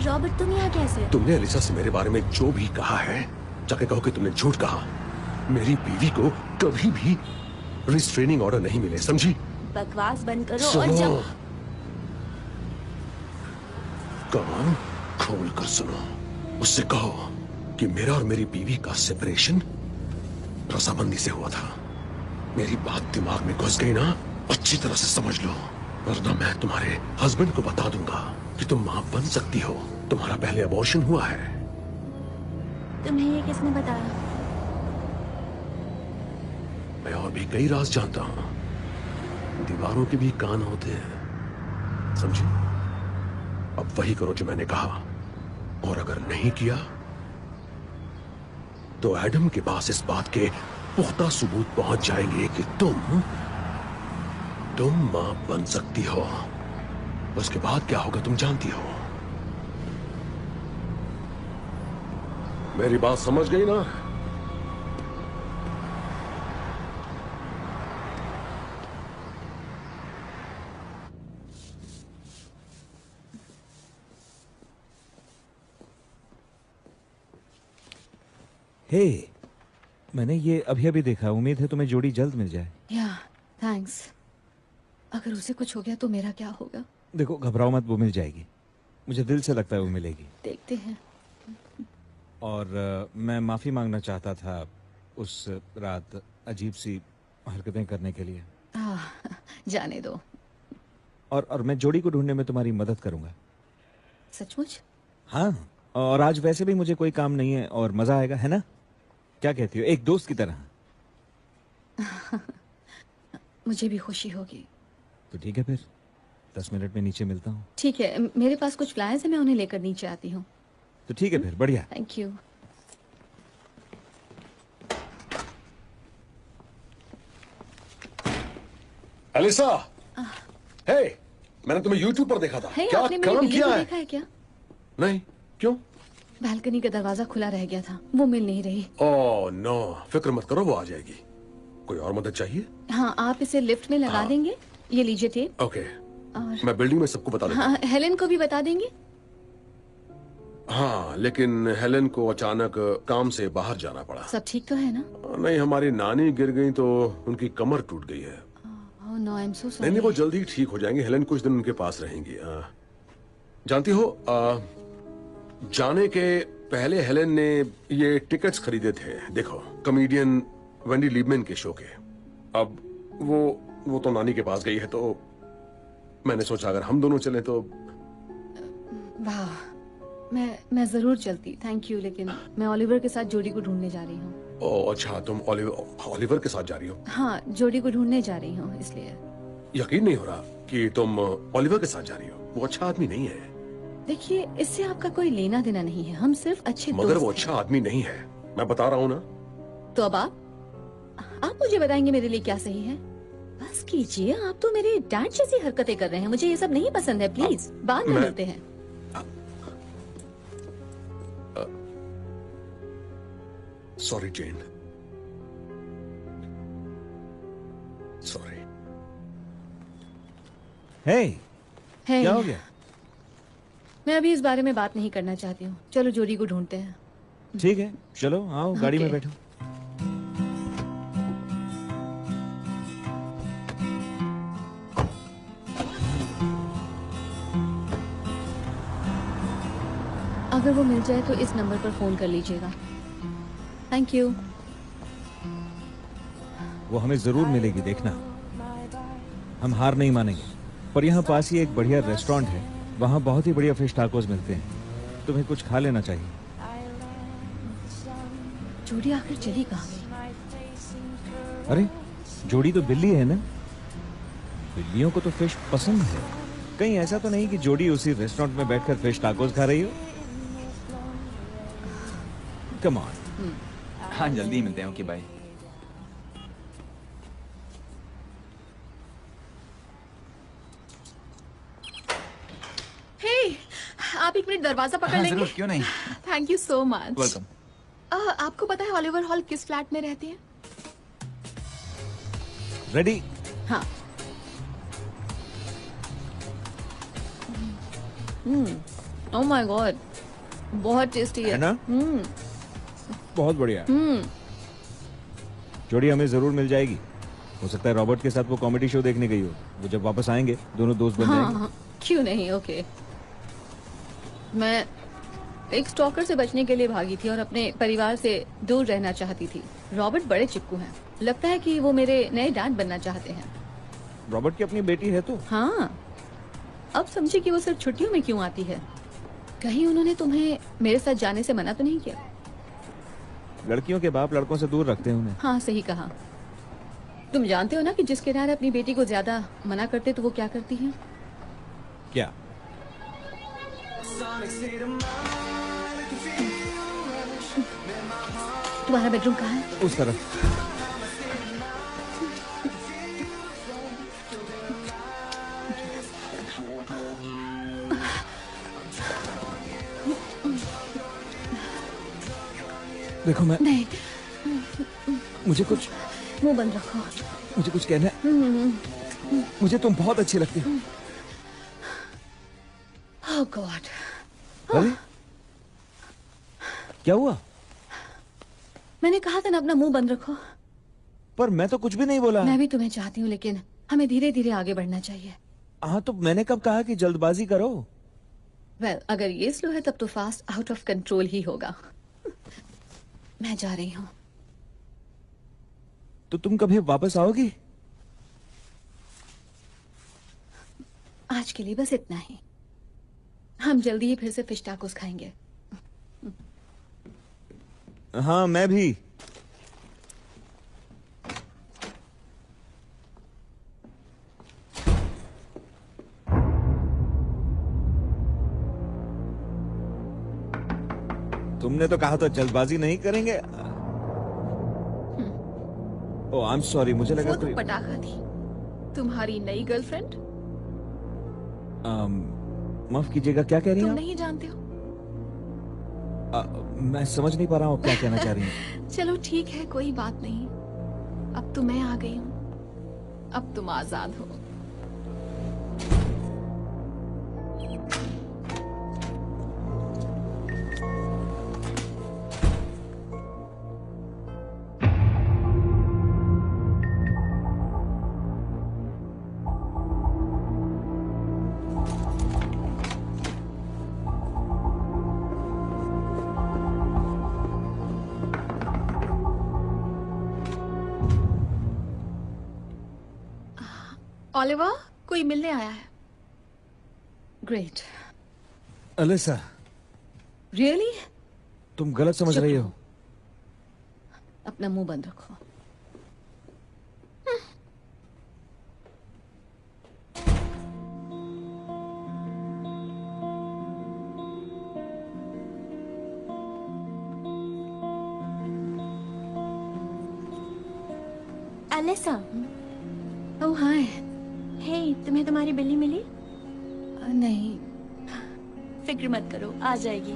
Robert तुम यहाँ कैसे? तुमने एलिसा से मेरे बारे में जो भी कहा है, जाके कहो कि तुमने झूठ कहा। मेरी बीवी को कभी भी रिस्ट्रेनिंग ऑर्डर नहीं मिले, समझी? बकवास बंद करो और जब कान खोल कर सुनो। उससे कहो कि मेरा और मेरी बीवी का सेपरेशन रजामंदी से हुआ था। मेरी बात दिमाग में घुस गई ना, अच्छी तरह से समझ लो, वरना मैं तुम्हारे हस्बैंड को बता दूंगा कि तुम मां बन सकती हो। तुम्हारा पहले अबॉर्शन हुआ है। तुम्हें ये किसने बताया? मैं और भी कई राज जानता हूं। दीवारों के भी कान होते हैं, समझी? अब वही करो जो मैंने कहा, और अगर नहीं किया तो एडम के पास इस बात के पुख्ता सबूत पहुंच जाएंगे कि तुम मां बन सकती हो। उसके बाद क्या होगा तुम जानती हो। मेरी बात समझ गई ना? हे, मैंने ये अभी अभी देखा। उम्मीद है तुम्हें जोड़ी जल्द मिल जाए। या थैंक्स। अगर उसे कुछ हो गया तो मेरा क्या होगा? देखो, घबराओ मत, वो मिल जाएगी। मुझे दिल से लगता है वो मिलेगी। देखते हैं। और मैं माफी मांगना चाहता था उस रात अजीब सी हरकतें करने के लिए। जाने दो। और मैं जोड़ी को ढूंढने में तुम्हारी मदद करूंगा। सचमुच? हाँ, और आज वैसे भी मुझे कोई काम नहीं है और मजा आएगा, है ना? क्या कहती हो, एक दोस्त की तरह? मुझे भी खुशी होगी। तो ठीक है, फिर 10 मिनट में नीचे मिलता हूँ। ठीक है, मेरे पास कुछ फ्लायर्स है, मैं उन्हें लेकर नीचे आती हूँ। तो ठीक है फिर, बढ़िया। Thank you. एलिसा, हे, मैंने तुम्हें YouTube पर देखा था। hey, क्या आपने मेरी काम बिल्ली किया को है? देखा है क्या? नहीं, क्यों? बालकनी का दरवाजा खुला रह गया था, वो मिल नहीं रही। ओह नो, फिक्र मत करो, वो आ जाएगी। कोई और मदद चाहिए? हाँ, आप इसे लिफ्ट में लगा देंगे। ये लीजिए टेप। ओके, और मैं बिल्डिंग में सबको बता देता हूँ। हाँ, हेलेन को भी बता देंगे। हाँ, लेकिन हेलेन को अचानक काम से बाहर जाना पड़ा। सब ठीक तो है ना? नहीं, हमारी नानी गिर गई तो उनकी कमर टूट गई है। Oh no, I am so नहीं सॉरी। नहीं, वो जल्दी ही ठीक हो जाएंगे। हेलेन कुछ दिन उनके पास रहेंगी। जानती हो, जाने के पहले हेलेन ने ये टिकट्स खरीदे थे, देखो, कॉमेडियन वेंडी लीबमैन के शो के। अब वो तो नानी के पास गई है, तो मैंने सोचा अगर हम दोनों चलें तो। वाह, मैं जरूर चलती, थैंक यू, लेकिन मैं ओलिवर के साथ जोड़ी को ढूंढने जा रही हूँ। ओह अच्छा, तुम ओलिवर के साथ जा रही हो? हाँ, जोड़ी को ढूंढने जा रही हूँ, इसलिए। यकीन नहीं हो रहा कि तुम ओलिवर के साथ जा रही हो। वो अच्छा आदमी नहीं है। देखिए, इससे आपका कोई लेना देना नहीं है, हम सिर्फ अच्छे मगर दोस्त वो अच्छा आदमी नहीं है, मैं बता रहा हूँ ना। हैं। तो अब आप मुझे बताएंगे मेरे लिए क्या सही है? बस कीजिए, आप तो मेरे डैड जैसी हरकतें कर रहे हैं, मुझे ये सब नहीं पसंद है। प्लीज बाद में मिलते हैं। सॉरी जेन, सॉरी। हे, है, क्या हो गया? मैं अभी इस बारे में बात नहीं करना चाहती हूँ। चलो जोड़ी को ढूंढते हैं। ठीक है, चलो आओ, गाड़ी में Okay. बैठो। अगर वो मिल जाए तो इस नंबर पर फोन कर लीजिएगा। Thank you. वो हमें जरूर मिलेगी, देखना। हम हार नहीं मानेंगे। पर यहाँ पास ही एक बढ़िया रेस्टोरेंट है, वहाँ बहुत ही बढ़िया फिश टाकोस मिलते हैं। तुम्हें कुछ खा लेना चाहिए। जोड़ी आखिर चली कहाँ गई? अरे, जोड़ी तो बिल्ली है ना? बिल्लियों को तो फिश पसंद है। कहीं ऐसा तो नहीं कि जोड़ी उसी रेस्टोरेंट में बैठकर फिश टाकोस खा रही हो? Come on. हाँ, जल्दी ही मिलते हैं। Okay, bye. हे, आप एक मिनट दरवाजा पकड़ हाँ, लेंगे? जरूर, क्यों नहीं। Thank you so much. Welcome. आपको पता है ओलिवर हॉल किस फ्लैट में रहती है? रेडी? हाँ। ओह माय गॉड, बहुत टेस्टी है है ना? बहुत बढ़िया। जोड़ी हमें जरूर मिल जाएगी। हो सकता है रॉबर्ट के साथ वो कॉमेडी शो देखने गई हो। वो जब वापस आएंगे दोनों दोस्त बन जाएंगे। हाँ, क्यों नहीं। ओके, मैं एक स्टॉकर से बचने के लिए भागी थी और अपने परिवार से दूर रहना चाहती थी। रॉबर्ट बड़े चिपकू हैं। लगता है कि वो मेरे नए डैड बनना चाहते हैं। रॉबर्ट की अपनी बेटी है तो? हाँ, अब समझे कि वो सिर्फ छुट्टियों में क्यों आती है। कहीं उन्होंने तुम्हें मेरे साथ जाने से मना तो नहीं किया? लड़कियों के बाप लड़कों से दूर रखते हैं उन्हें। हाँ, सही कहा। तुम जानते हो ना कि जिस किनारे अपनी बेटी को ज्यादा मना करते तो वो क्या करती है? क्या? तुम्हारा बेडरूम कहाँ है? उस तरफ। देखो मैं नहीं, मुझे कुछ मुंह बंद रखो। मुझे कुछ कहना है। मुझे तुम बहुत अच्छी लगती हो। ओह गॉड, अरे क्या हुआ? मैंने कहा था ना अपना मुंह बंद रखो। पर मैं तो कुछ भी नहीं बोला। मैं भी तुम्हें चाहती हूँ, लेकिन हमें धीरे धीरे आगे बढ़ना चाहिए। हाँ, तो मैंने कब कहा कि जल्दबाजी करो? वेल, अगर ये स्लो है तब तो फास्ट आउट ऑफ कंट्रोल ही होगा। मैं जा रही हूँ। तो तुम कभी वापस आओगी? आज के लिए बस इतना ही। हम जल्दी ही फिर से फिश टाकोस खाएंगे। हाँ, मैं भी। तुमने तो कहा था जल्दबाजी नहीं करेंगे। ओह, आई एम सॉरी, मुझे लगा वो तो कोई पटाखा थी। तुम्हारी नई गर्लफ्रेंड? माफ कीजिएगा, क्या कह रही तुम हैं नहीं जानते हो? मैं समझ नहीं पा रहा हूँ आप क्या कहना चाह रही हैं। चलो ठीक है, कोई बात नहीं। अब तो मैं आ गई हूँ। अब तुम आजाद हो। ओलिवर, कोई मिलने आया है। ग्रेट। Alisa, really? तुम गलत समझ चुप रही रहो। हो। अपना मुंह बंद रखो। अलिसा, ओह हाय। हे, तुम्हें तुम्हारी बिल्ली मिली? नहीं, फिक्र मत करो, आ जाएगी।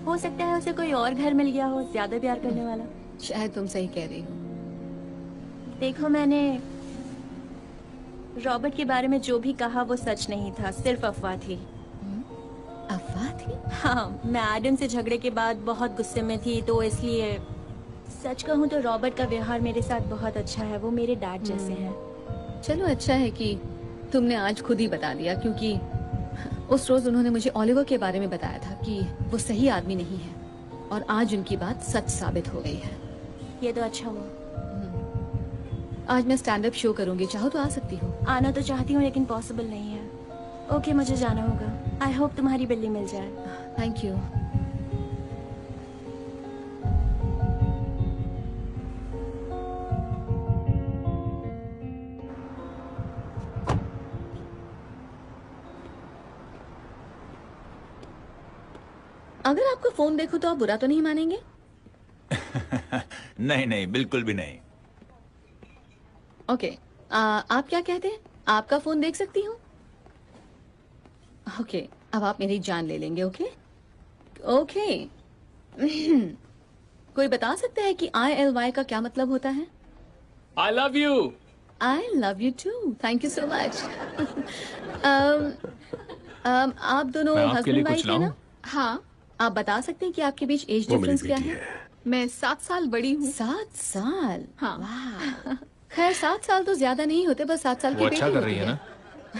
हो सकता है उसे कोई और घर मिल गया हो, ज्यादा प्यार करने वाला। शायद तुम सही कह रही हो। देखो, मैंने रॉबर्ट के बारे में जो भी कहा वो सच नहीं था, सिर्फ अफवाह थी। अफवाह थी? हाँ, मैं एडम से झगड़े के बाद बहुत गुस्से में थी, तो इसलिए सच कहूँ तो रॉबर्ट का व्यवहार मेरे साथ बहुत अच्छा है। वो मेरे डैड जैसे हैं। चलो, अच्छा है कि तुमने आज खुद ही बता दिया, क्योंकि उस रोज उन्होंने मुझे ओलिवर के बारे में बताया था कि वो सही आदमी नहीं है, और आज उनकी बात सच साबित हो गई है। ये तो अच्छा हुआ। आज मैं स्टैंड अप शो करूंगी, चाहो तो आ सकती हो। आना तो चाहती हूँ लेकिन पॉसिबल नहीं है। ओके, मुझे जाना होगा। आई होप तुम्हारी बिल्ली मिल जाए। Thank you. अगर आपका फोन देखो तो आप बुरा तो नहीं मानेंगे? नहीं नहीं, बिल्कुल भी नहीं। ओके, आप क्या कहते हैं? आपका फोन देख सकती हूँ? ओके, अब आप मेरी जान ले लेंगे। Okay okay. कोई बता सकता है कि ILY का क्या मतलब होता है? I love you. I love you too. Thank you so much. आप दोनों मैं आपके लिए हस्बैंड कुछ वाइफ है ना? लाऊं? हाँ। आप बता सकते हैं कि आपके बीच एज वो मेरी डिफरेंस क्या बेटी है? है। मैं 7 साल बड़ी हूँ। 7 साल। हाँ। वाह। खैर 7 साल तो ज्यादा नहीं होते, बस 7 साल की वो बेटी अच्छा कर होती रही है ना?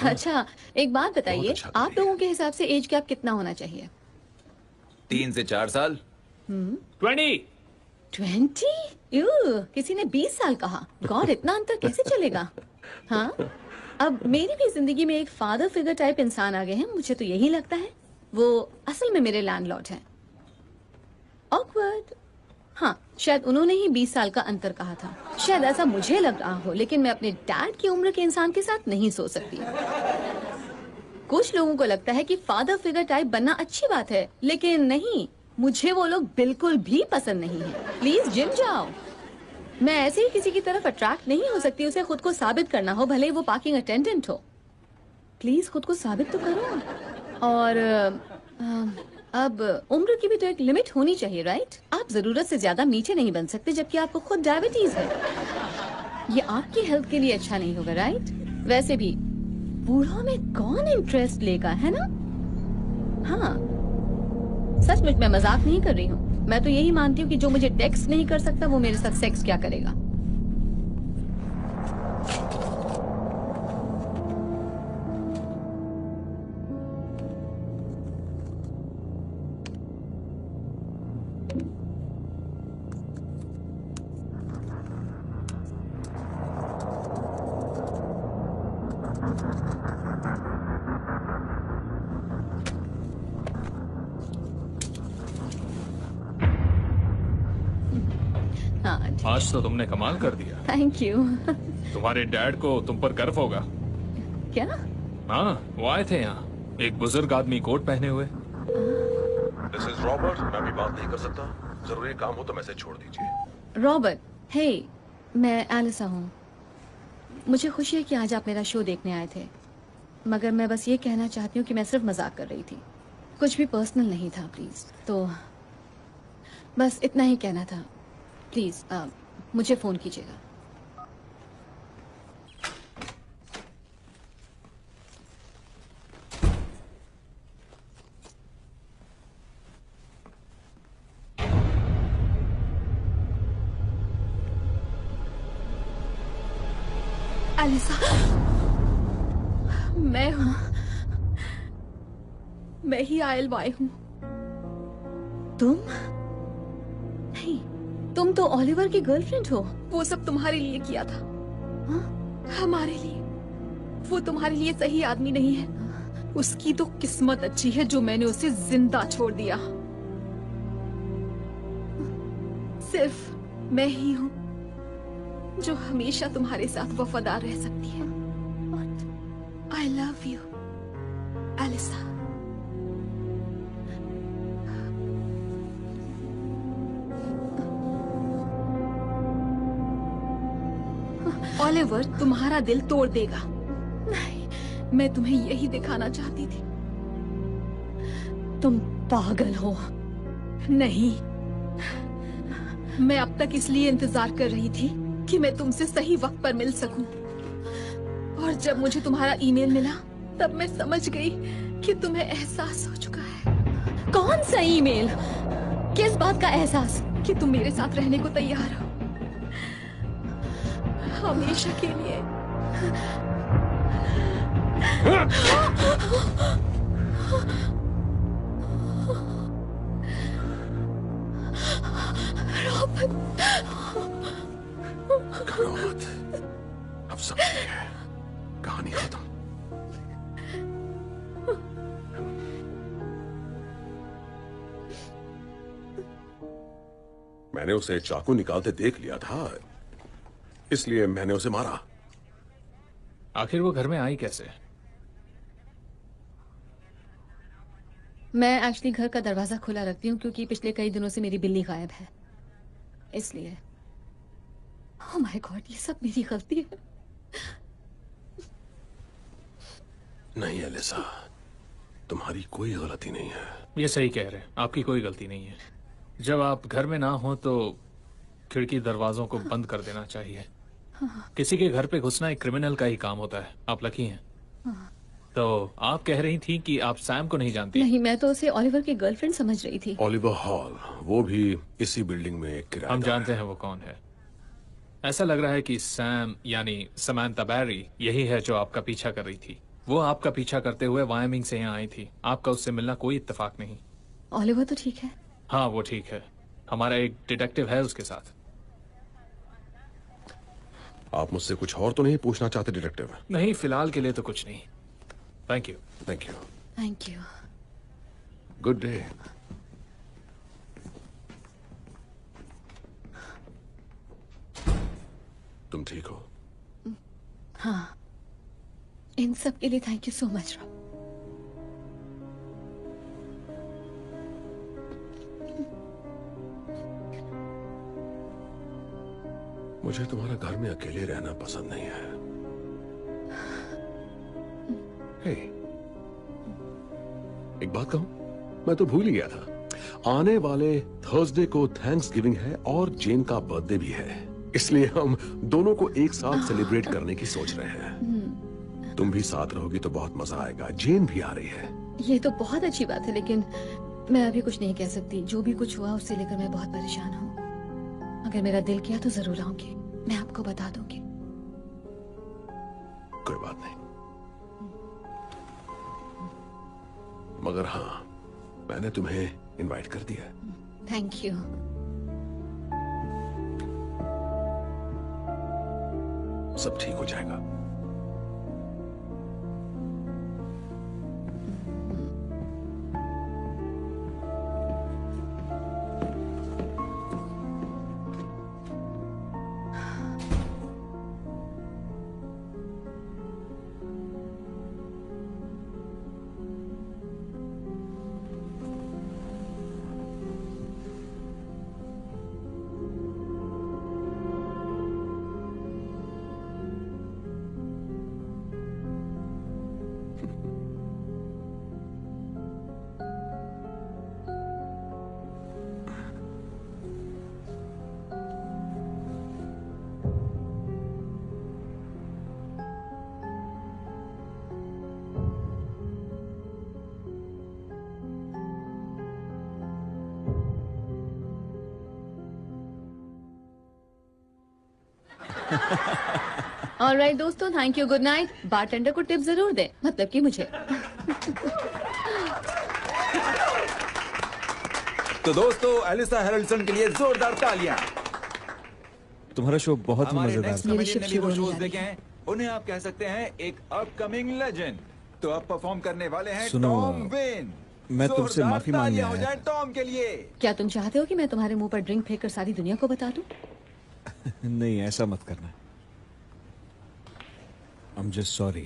अच्छा, एक बात बताइए, अच्छा कर आप रही है। लोगों के हिसाब से एज गैप कितना होना चाहिए? 3 से 4 साल। 20। 20? यू, किसी ने 20 साल कहा। गॉड, इतना अंतर कैसे चलेगा? हाँ, अब मेरी भी जिंदगी में एक फादर फिगर टाइप इंसान आ गए हैं, मुझे तो यही लगता है। वो असल में मेरे लैंडलॉर्ड हैं। ऑकवर्ड। हाँ, शायद उन्होंने ही 20 साल का अंतर कहा था। शायद ऐसा मुझे लग रहा हो, लेकिन मैं अपने डैड की उम्र के इंसान के साथ नहीं सो सकती। कुछ लोगों को लगता है कि फादर फिगर टाइप बनना अच्छी बात है, लेकिन नहीं, मुझे वो लोग बिल्कुल भी पसंद नहीं है। प्लीज जिम जाओ। मैं ऐसे ही किसी की तरफ अट्रैक्ट नहीं हो सकती, उसे खुद को साबित करना हो, भले ही वो पार्किंग अटेंडेंट हो। प्लीज खुद को साबित तो करो। और अब उम्र की भी तो एक लिमिट होनी चाहिए, राइट? आप जरूरत से ज्यादा मीठे नहीं बन सकते, जबकि आपको खुद डायबिटीज है। ये आपकी हेल्थ के लिए अच्छा नहीं होगा, राइट? वैसे भी बूढ़ों में कौन इंटरेस्ट लेगा, है ना? हाँ, सचमुच मैं मजाक नहीं कर रही हूँ। मैं तो यही मानती हूँ कि जो मुझे टेक्स्ट नहीं कर सकता, वो मेरे साथ सेक्स क्या करेगा। हाँ, आज तो तुमने कमाल कर दिया। Thank you. तुम्हारे डैड को तुम पर गर्व होगा। क्या? हाँ, वो आए थे यहाँ, एक बुजुर्ग आदमी कोट पहने हुए। This is Robert. मैं अभी बात नहीं कर सकता। जरूरी काम हो तो मैसेज छोड़ दीजिए। रॉबर्ट, हे, मैं एलिसा हूँ। मुझे खुशी है कि आज आप मेरा शो देखने आए थे, मगर मैं बस ये कहना चाहती हूँ कि मैं सिर्फ मजाक कर रही थी, कुछ भी पर्सनल नहीं था। प्लीज, तो बस इतना ही कहना था। प्लीज मुझे फोन कीजिएगा। एलिसा, मैं हूँ। मैं ही ILY हूँ। तुम? नहीं, तुम तो ओलिवर की गर्लफ्रेंड हो। वो सब तुम्हारे लिए किया था। हाँ? हमारे लिए। वो तुम्हारे लिए सही आदमी नहीं है। उसकी तो किस्मत अच्छी है जो मैंने उसे जिंदा छोड़ दिया। सिर्फ मैं ही हूँ जो हमेशा तुम्हारे साथ वफादार रह सकती है। I love you, Elisa. Oliver तुम्हारा दिल तोड़ देगा। नहीं, मैं तुम्हें यही दिखाना चाहती थी। तुम पागल हो। नहीं, मैं अब तक इसलिए इंतजार कर रही थी कि मैं तुमसे सही वक्त पर मिल सकूं। और जब मुझे तुम्हारा ईमेल मिला, तब मैं समझ गई कि तुम्हें एहसास हो चुका है। कौन सा ईमेल? किस बात का एहसास? कि तुम मेरे साथ रहने को तैयार हो, हमेशा के लिए। घबराओ मत, अब सब ठीक है। कहानी खत्म। मैंने उसे चाकू निकालते देख लिया था, इसलिए मैंने उसे मारा। आखिर वो घर में आई कैसे? मैं एक्चुअली घर का दरवाजा खुला रखती हूँ क्योंकि पिछले कई दिनों से मेरी बिल्ली गायब है, इसलिए। ओह माय गॉड, ये सब मेरी गलती है। नहीं एलिसा, तुम्हारी कोई गलती नहीं है। ये सही कह रहे हैं, आपकी कोई गलती नहीं है। जब आप घर में ना हो तो खिड़की दरवाजों को बंद कर देना चाहिए। किसी के घर पे घुसना एक क्रिमिनल का ही काम होता है। आप लकी हैं। तो आप कह रही थी कि आप सैम को नहीं जानती। नहीं, मैं तो उसे ओलिवर की गर्लफ्रेंड समझ रही थी। ओलिवर हॉल, वो भी इसी बिल्डिंग में एक किराएदार हम जानते है। हैं वो कौन है। ऐसा लग रहा है कि सैम यानी समांथा बैरी यही है जो आपका पीछा कर रही थी। वो आपका पीछा करते हुए वायमिंग से यहाँ आई थी। आपका उससे मिलना कोई इत्तेफाक नहीं। ओलिवर तो ठीक है। हाँ वो ठीक है, हमारा एक डिटेक्टिव है उसके साथ। आप मुझसे कुछ और तो नहीं पूछना चाहते डिटेक्टिव? नहीं, फिलहाल के लिए तो कुछ नहीं। Thank you. Thank you. Thank you. Good day. तुम ठीक हो? हाँ, इन सब के लिए thank you so much Rob. मुझे तुम्हारा घर में अकेले रहना पसंद नहीं है। हे, एक बात कहूं, मैं तो भूल ही गया था। आने वाले थर्सडे को थैंक्स गिविंग है और जेन का बर्थडे भी है, इसलिए हम दोनों को एक साथ सेलिब्रेट करने की सोच रहे हैं। तुम भी साथ रहोगी तो बहुत मजा आएगा। जेन भी आ रही है। ये तो बहुत अच्छी बात है, लेकिन मैं अभी कुछ नहीं कह सकती। जो भी कुछ हुआ उससे लेकर मैं बहुत परेशान हूँ। अगर मेरा दिल किया तो जरूर आऊंगी, मैं आपको बता दूंगी। कोई बात नहीं, मगर हाँ, मैंने तुम्हें इनवाइट कर दिया है। Thank you. सब ठीक हो जाएगा। ऑलराइट दोस्तों, thank you, good night. Bartender को टिप जरूर दे, मतलब कि मुझे। तो दोस्तों, एलिसा हेरल्डसन के लिए जोरदार तालियां। तुम्हारा शो बहुत ही हमारे मजेदार नेक्स्ट था। मेरी कमेडियन ने भी शिप वो शुरू शोज होने देखे हैं, उन्हें आप कह सकते हैं एक अपकमिंग लेजेंड। तो अब परफॉर्म करने वाले हैं सुनो, टॉम वेन। मैं तुमसे जोरदार माफी मांगने तालियां हो आया जाए था। टॉम के लिए। क्या तुम चाहते हो कि मैं तुम्हारे मुंह पर ड्रिंक फेंककर सारी दुनिया को बता दूं? नहीं, ऐसा मत करना। I'm just sorry.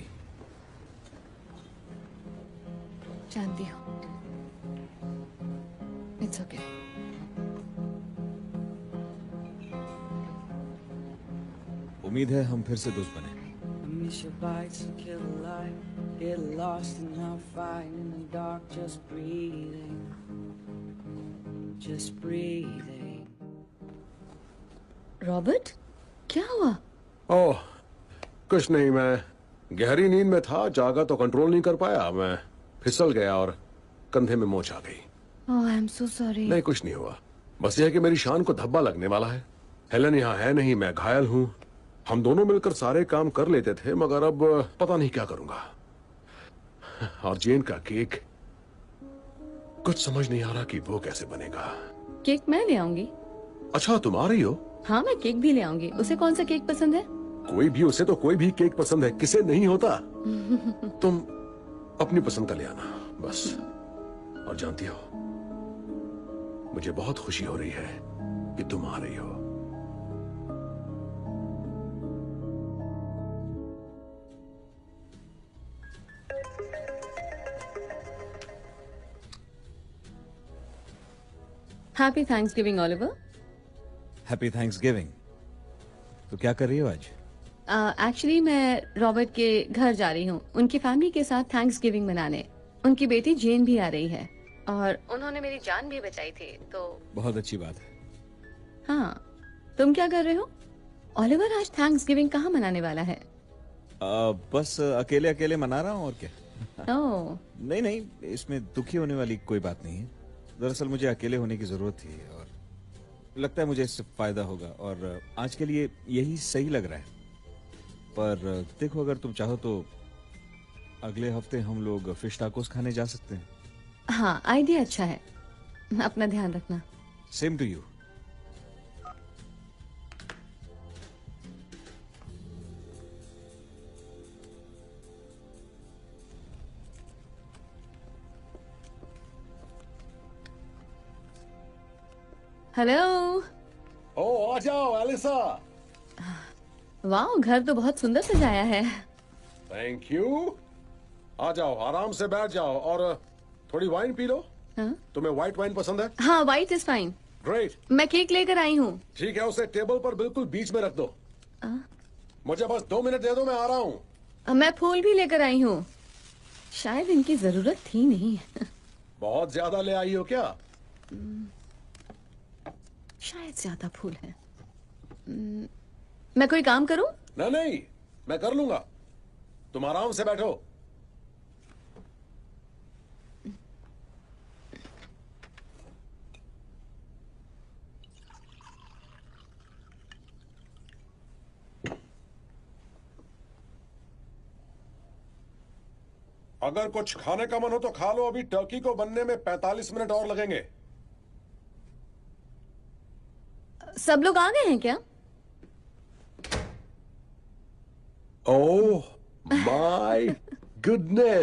जानती हूँ। It's okay. उम्मीद है हम फिर से दोस्त बने। Miss your bites and kill a light. Get lost in our fight in the dark, just breathing. Just breathing. Robert, क्या हुआ? ओह, कुछ नहीं, मैं गहरी नींद में था, जागा तो कंट्रोल नहीं कर पाया। मैं फिसल गया और कंधे में मोच आ गई। ओह, आई एम सो सॉरी। नहीं, कुछ नहीं हुआ। बस यह है कि मेरी शान को धब्बा लगने वाला है। हेलन यहाँ है नहीं, मैं घायल हूँ। हम दोनों मिलकर सारे काम कर लेते थे, मगर अब पता नहीं क्या करूंगा। और जेन का केक, कुछ समझ नहीं आ रहा कि वो कैसे बनेगा। केक मैं ले आऊंगी। अच्छा, तुम आ रही हो? हाँ, मैं केक भी ले आऊंगी। उसे कौन सा केक पसंद है? कोई भी, उसे तो कोई भी केक पसंद है, किसे नहीं होता। तुम अपनी पसंद का ले आना बस। और जानती हो, मुझे बहुत खुशी हो रही है कि तुम आ रही हो। Happy Thanksgiving Oliver. Happy Thanksgiving. तो क्या कर रही हो आज? एक्चुअली मैं रॉबर्ट के घर जा रही हूँ, उनकी फैमिली के साथ थैंक्सगिविंग मनाने। उनकी बेटी जेन भी आ रही है और उन्होंने मेरी जान भी बचाई थी, तो बहुत अच्छी बात है। हाँ। तुम क्या कर रहे हो? ऑलिवर आज थैंक्सगिविंग कहाँ मनाने वाला है? बस अकेले अकेले मना रहा हूँ, और क्या। ओह, नहीं नहीं, इसमें दुखी होने वाली कोई बात नहीं है। दरअसल मुझे अकेले होने की जरूरत थी और लगता है मुझे इससे फायदा होगा, और आज के लिए यही सही लग रहा है। पर देखो, अगर तुम चाहो तो अगले हफ्ते हम लोग फिश टाकोस खाने जा सकते हैं। हाँ, आइडिया अच्छा है। अपना ध्यान रखना। Same to you. हेलो। ओ, आ जाओ एलिसा। वाह, घर तो बहुत सुंदर सजाया है। Thank you. आ जाओ, आराम से बैठ जाओ और थोड़ी वाइन पी लो। हाँ? तुम्हें व्हाइट वाइन पसंद है? हाँ, वाइट इज फाइन। ग्रेट। मैं केक लेकर आई हूँ। ठीक है, उसे टेबल पर बिल्कुल बीच में रख दो। मुझे बस 2 मिनट दे दो, मैं आ रहा हूँ। मैं फूल भी लेकर आई हूँ। शायद इनकी जरूरत थी नहीं। बहुत ज्यादा ले आई हो क्या? शायद ज्यादा फूल है। मैं कोई काम करूं? नहीं, मैं कर लूंगा। तुम आराम से बैठो। अगर कुछ खाने का मन हो तो खा लो। अभी टर्की को बनने में 45 मिनट और लगेंगे। सब लोग आ गए हैं क्या? Oh my goodness.